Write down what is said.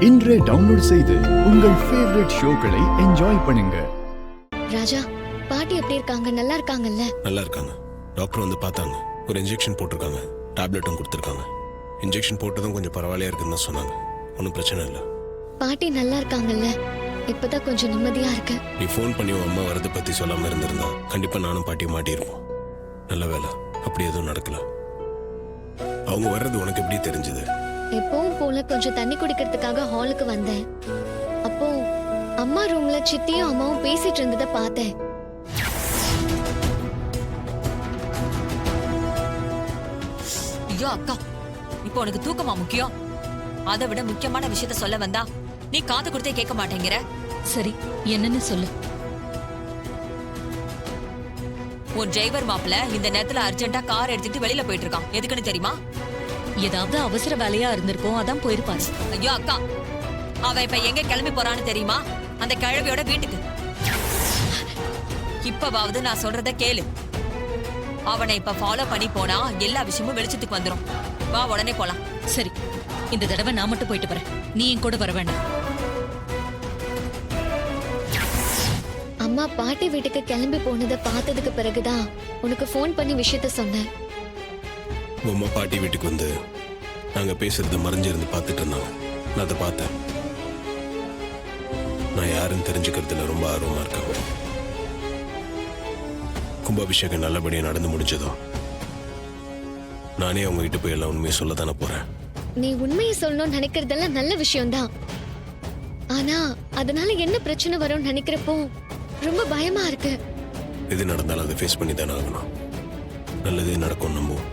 இன்றே டவுன்லோட் செய்து உங்கள் ஃபேவரட் ஷோக்களை என்ஜாய் பண்ணுங்க. ராஜா, பாட்டி எப்படி இருக்காங்க? நல்லா இருக்காங்கல்ல? நல்லா இருக்காங்க. டாக்டர் வந்து பார்த்தாங்க. ஒரு இன்ஜெக்ஷன் போட்டிருக்காங்க, டேப்லெட்டும் கொடுத்துருக்காங்க. இன்ஜெக்ஷன் போட்டதும் கொஞ்சம் பரவாயில்லையா இருக்குன்னு தான் சொன்னாங்க. ஒன்றும் பிரச்சனை இல்லை. பாட்டி நல்லா இருக்காங்கல்ல? இப்பதான் கொஞ்சம் நிம்மதியா இருக்கு. நீ ஃபோன் பண்ணி உன் அம்மா வரதை பற்றி சொல்லாமல் இருந்திருந்தா கண்டிப்பாக நானும் பாட்டியும் மாட்டியிருப்போம். நல்ல வேலை, அப்படி எதுவும் நடக்கல. அவங்க வர்றது உனக்கு எப்படி தெரிஞ்சது? எப்பவும் போல கொஞ்சம் தண்ணி குடிக்கிறதுக்காக ஹாலுக்கு வந்தேன். அப்போ அம்மா ரூம்ல சித்தியும் அம்மாவும் பேசிட்டு இருந்ததை பார்த்தேன். ஐயோ அக்கா, இப்போ உனக்கு தூக்கமா முக்கியம்? அதை விட முக்கியமான விஷயத்த சொல்ல வந்தா நீ காது கொடுத்தே கேட்க மாட்டேங்கிற. சரி, என்னன்னு சொல்லு. உன் டிரைவர் மாப்பிள்ள இந்த நேரத்துல அர்ஜென்ட்டா கார் எடுத்துட்டு வெளியில போயிட்டு இருக்கான். எதுக்குன்னு தெரியுமா? ஏதாவது அவசர வேலையா இருந்திருக்கும், அதான் போயிருப்பாரு. ஐயோ அக்கா, அவன் இப்ப எங்க கிளம்பி போறான்னு தெரியுமா? அந்த கிழவியோட வீட்டுக்கு. இப்பவாவது நான் சொல்றத கேளு. அவனை இப்ப ஃபாலோ பண்ணி போனா எல்லா விஷயமும் வெளிச்சத்துக்கு வந்துரும். வா, உடனே போலாம். சரி, இந்த தடவை நான் மட்டும் போயிட்டு வரேன், நீ என் கூட வர வேண்டாம். அம்மா பாட்டி வீட்டுக்கு கிளம்பி போனதை பார்த்ததுக்கு பிறகுதான் உனக்கு ஃபோன் பண்ணி விஷயத்த சொன்னேன். உம்மா பாட்டி வீட்டுக்கு வந்து நாங்கள் பேசுறத மறைஞ்சிருந்து பார்த்துட்டு இருந்தாங்க. நான் அதை பார்த்தேன். நான் யாருன்னு தெரிஞ்சுக்கிறதுல ரொம்ப ஆர்வமாக இருக்கேன். கும்பாபிஷேகம் நல்லபடியாக நடந்து முடிஞ்சதும் நானே அவங்க கிட்ட போய் எல்லாம் உண்மையை சொல்லத்தானே போறேன். நீ உண்மையை சொல்லணும்னு நினைக்கிறதெல்லாம் நல்ல விஷயம்தான். ஆனா அதனால என்ன பிரச்சனை வரும்னு நினைக்கிறப்போ ரொம்ப பயமா இருக்கு. எது நடந்தாலும் அதை ஃபேஸ் பண்ணி தானே ஆகணும். நல்லதே நடக்கும் நம்புவோம்.